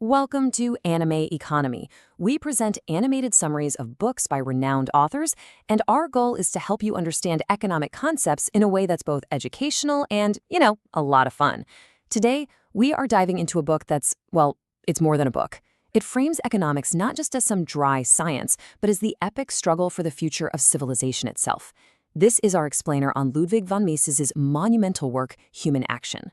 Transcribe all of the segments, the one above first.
Welcome to Animeconomy. We present animated summaries of books by renowned authors, and our goal is to help you understand economic concepts in a way that's both educational and, a lot of fun. Today, we are diving into a book that's, well, it's more than a book. It frames economics not just as some dry science, but as the epic struggle for the future of civilization itself. This is our explainer on Ludwig von Mises' monumental work, Human Action.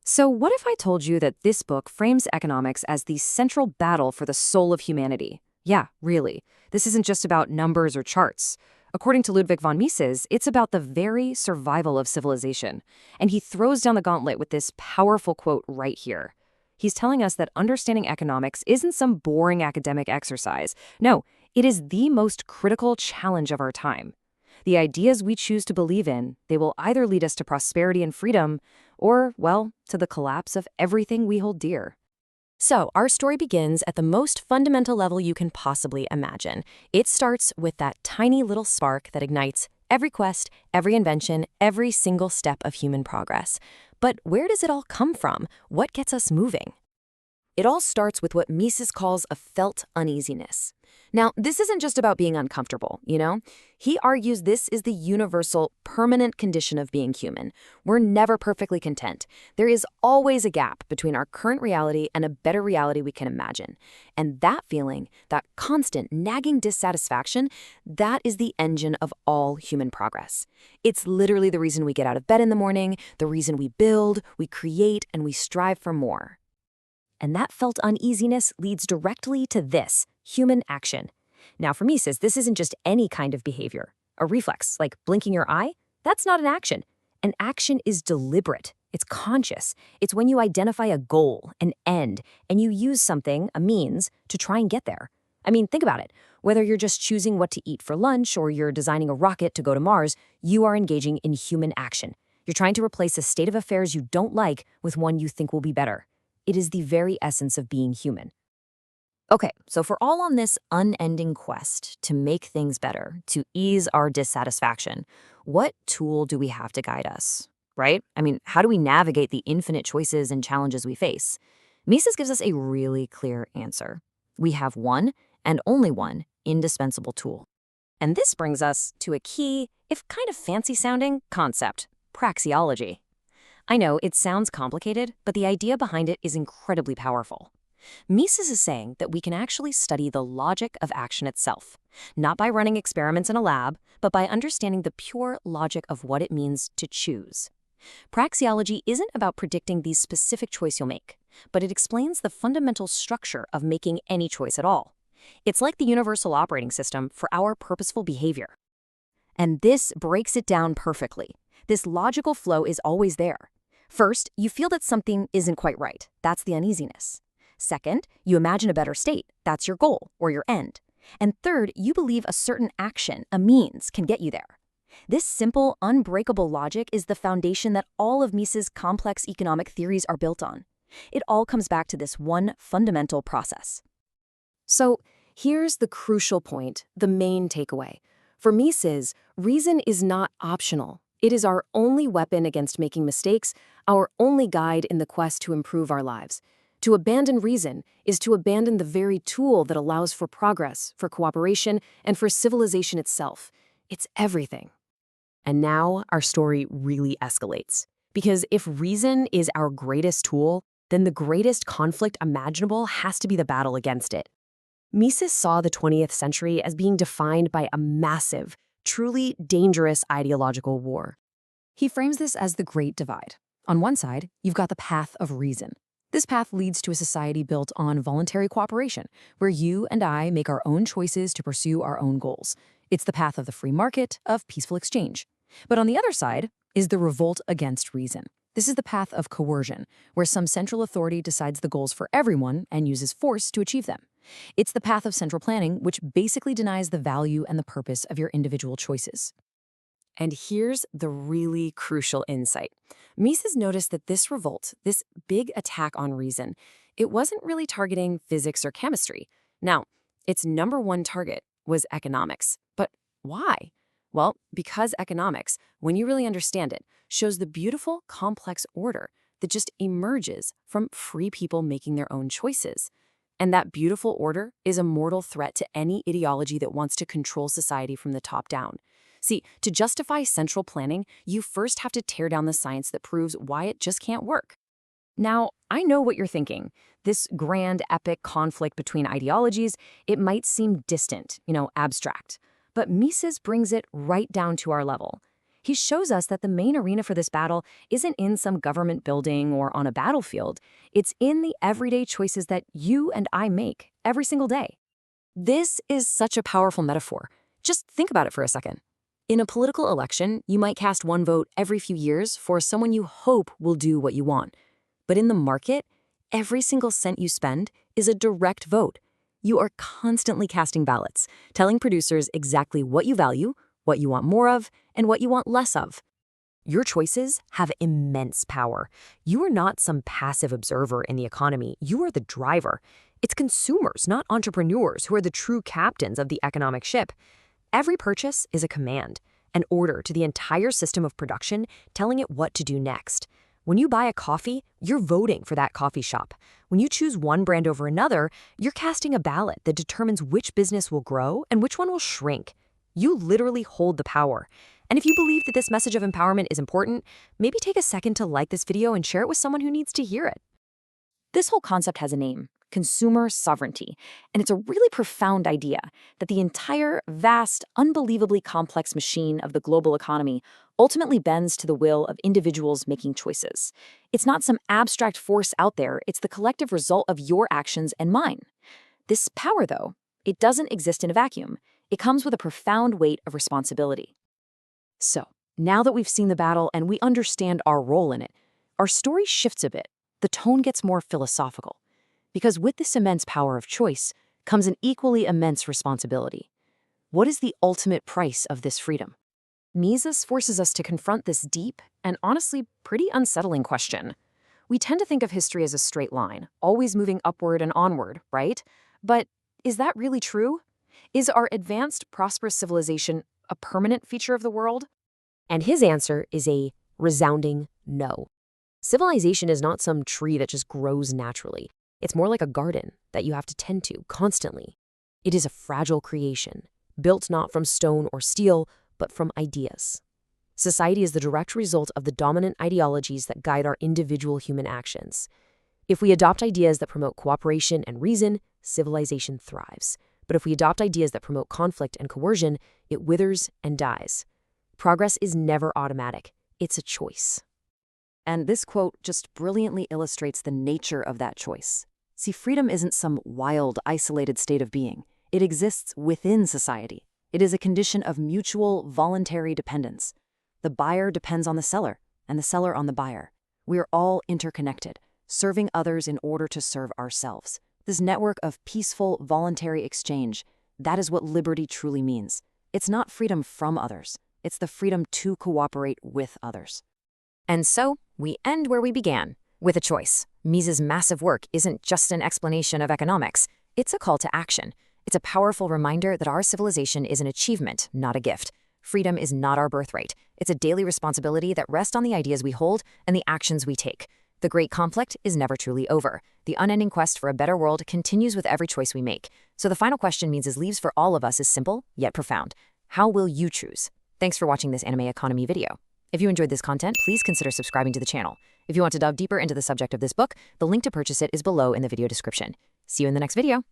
So what if I told you that this book frames economics as the central battle for the soul of humanity? Yeah, really. This isn't just about numbers or charts. According to Ludwig von Mises, it's about the very survival of civilization. And he throws down the gauntlet with this powerful quote right here. He's telling us that understanding economics isn't some boring academic exercise. No, it is the most critical challenge of our time. The ideas we choose to believe in, they will either lead us to prosperity and freedom, or, well, to the collapse of everything we hold dear. So, our story begins at the most fundamental level you can possibly imagine. It starts with that tiny little spark that ignites every quest, every invention, every single step of human progress. But where does it all come from? What gets us moving? It all starts with what Mises calls a felt uneasiness. Now, this isn't just about being uncomfortable, He argues this is the universal, permanent condition of being human. We're never perfectly content. There is always a gap between our current reality and a better reality we can imagine. And that feeling, that constant, nagging dissatisfaction, that is the engine of all human progress. It's literally the reason we get out of bed in the morning, the reason we build, we create, and we strive for more. And that felt uneasiness leads directly to this, human action. Now, for Mises, this isn't just any kind of behavior. A reflex, like blinking your eye, that's not an action. An action is deliberate. It's conscious. It's when you identify a goal, an end, and you use something, a means, to try and get there. I mean, think about it. Whether you're just choosing what to eat for lunch or you're designing a rocket to go to Mars, you are engaging in human action. You're trying to replace a state of affairs you don't like with one you think will be better. It is the very essence of being human. Okay, so for all on this unending quest to make things better, to ease our dissatisfaction, what tool do we have to guide us, right? I mean, how do we navigate the infinite choices and challenges we face? Mises gives us a really clear answer. We have one, and only one, indispensable tool. And this brings us to a key, if kind of fancy-sounding, concept, praxeology. I know it sounds complicated, but the idea behind it is incredibly powerful. Mises is saying that we can actually study the logic of action itself, not by running experiments in a lab, but by understanding the pure logic of what it means to choose. Praxeology isn't about predicting the specific choice you'll make, but it explains the fundamental structure of making any choice at all. It's like the universal operating system for our purposeful behavior. And this breaks it down perfectly. This logical flow is always there. First, you feel that something isn't quite right. That's the uneasiness. Second, you imagine a better state. That's your goal or your end. And third, you believe a certain action, a means, can get you there. This simple, unbreakable logic is the foundation that all of Mises' complex economic theories are built on. It all comes back to this one fundamental process. So here's the crucial point, the main takeaway. For Mises, reason is not optional. It is our only weapon against making mistakes, our only guide in the quest to improve our lives. To abandon reason is to abandon the very tool that allows for progress, for cooperation, and for civilization itself. It's everything. And now our story really escalates. Because if reason is our greatest tool, then the greatest conflict imaginable has to be the battle against it. Mises saw the 20th century as being defined by a massive, truly dangerous ideological war. He frames this as the Great Divide. On one side, you've got the path of reason. This path leads to a society built on voluntary cooperation, where you and I make our own choices to pursue our own goals. It's the path of the free market, of peaceful exchange. But on the other side is the revolt against reason. This is the path of coercion, where some central authority decides the goals for everyone and uses force to achieve them. It's the path of central planning, which basically denies the value and the purpose of your individual choices. And here's the really crucial insight. Mises noticed that this revolt, this big attack on reason, it wasn't really targeting physics or chemistry. Now, its number one target was economics. But why? Well, because economics, when you really understand it, shows the beautiful, complex order, that just emerges from free people making their own choices. And that beautiful order is a mortal threat to any ideology that wants to control society from the top down. See, to justify central planning, you first have to tear down the science that proves why it just can't work. Now, I know what you're thinking. This grand, epic conflict between ideologies, it might seem distant, abstract. But Mises brings it right down to our level. He shows us that the main arena for this battle isn't in some government building or on a battlefield. It's in the everyday choices that you and I make every single day. This is such a powerful metaphor. Just think about it for a second. In a political election, you might cast one vote every few years for someone you hope will do what you want. But in the market, every single cent you spend is a direct vote. You are constantly casting ballots, telling producers exactly what you value, what you want more of, and what you want less of. Your choices have immense power. You are not some passive observer in the economy. You are the driver. It's consumers, not entrepreneurs, who are the true captains of the economic ship. Every purchase is a command, an order to the entire system of production, telling it what to do next. When you buy a coffee, you're voting for that coffee shop. When you choose one brand over another, you're casting a ballot that determines which business will grow and which one will shrink. You literally hold the power. And if you believe that this message of empowerment is important, maybe take a second to like this video and share it with someone who needs to hear it. This whole concept has a name: consumer sovereignty. And it's a really profound idea that the entire, vast, unbelievably complex machine of the global economy ultimately bends to the will of individuals making choices. It's not some abstract force out there, it's the collective result of your actions and mine. This power, though, it doesn't exist in a vacuum. It comes with a profound weight of responsibility. So, now that we've seen the battle and we understand our role in it, our story shifts a bit. The tone gets more philosophical. Because with this immense power of choice comes an equally immense responsibility. What is the ultimate price of this freedom? Mises forces us to confront this deep and honestly pretty unsettling question. We tend to think of history as a straight line, always moving upward and onward, right? But is that really true? Is our advanced, prosperous civilization a permanent feature of the world? And his answer is a resounding no. Civilization is not some tree that just grows naturally. It's more like a garden that you have to tend to constantly. It is a fragile creation, built not from stone or steel, but from ideas. Society is the direct result of the dominant ideologies that guide our individual human actions. If we adopt ideas that promote cooperation and reason, civilization thrives. But if we adopt ideas that promote conflict and coercion, it withers and dies. Progress is never automatic. It's a choice. And this quote just brilliantly illustrates the nature of that choice. See, freedom isn't some wild, isolated state of being. It exists within society. It is a condition of mutual, voluntary dependence. The buyer depends on the seller, and the seller on the buyer. We are all interconnected, serving others in order to serve ourselves. This network of peaceful, voluntary exchange, that is what liberty truly means. It's not freedom from others. It's the freedom to cooperate with others. And so, we end where we began, with a choice. Mises' massive work isn't just an explanation of economics. It's a call to action. It's a powerful reminder that our civilization is an achievement, not a gift. Freedom is not our birthright. It's a daily responsibility that rests on the ideas we hold and the actions we take. The great conflict is never truly over. The unending quest for a better world continues with every choice we make. So the final question Mises leaves for all of us is simple, yet profound. How will you choose? Thanks for watching this Animeconomy video. If you enjoyed this content, please consider subscribing to the channel. If you want to delve deeper into the subject of this book, the link to purchase it is below in the video description. See you in the next video.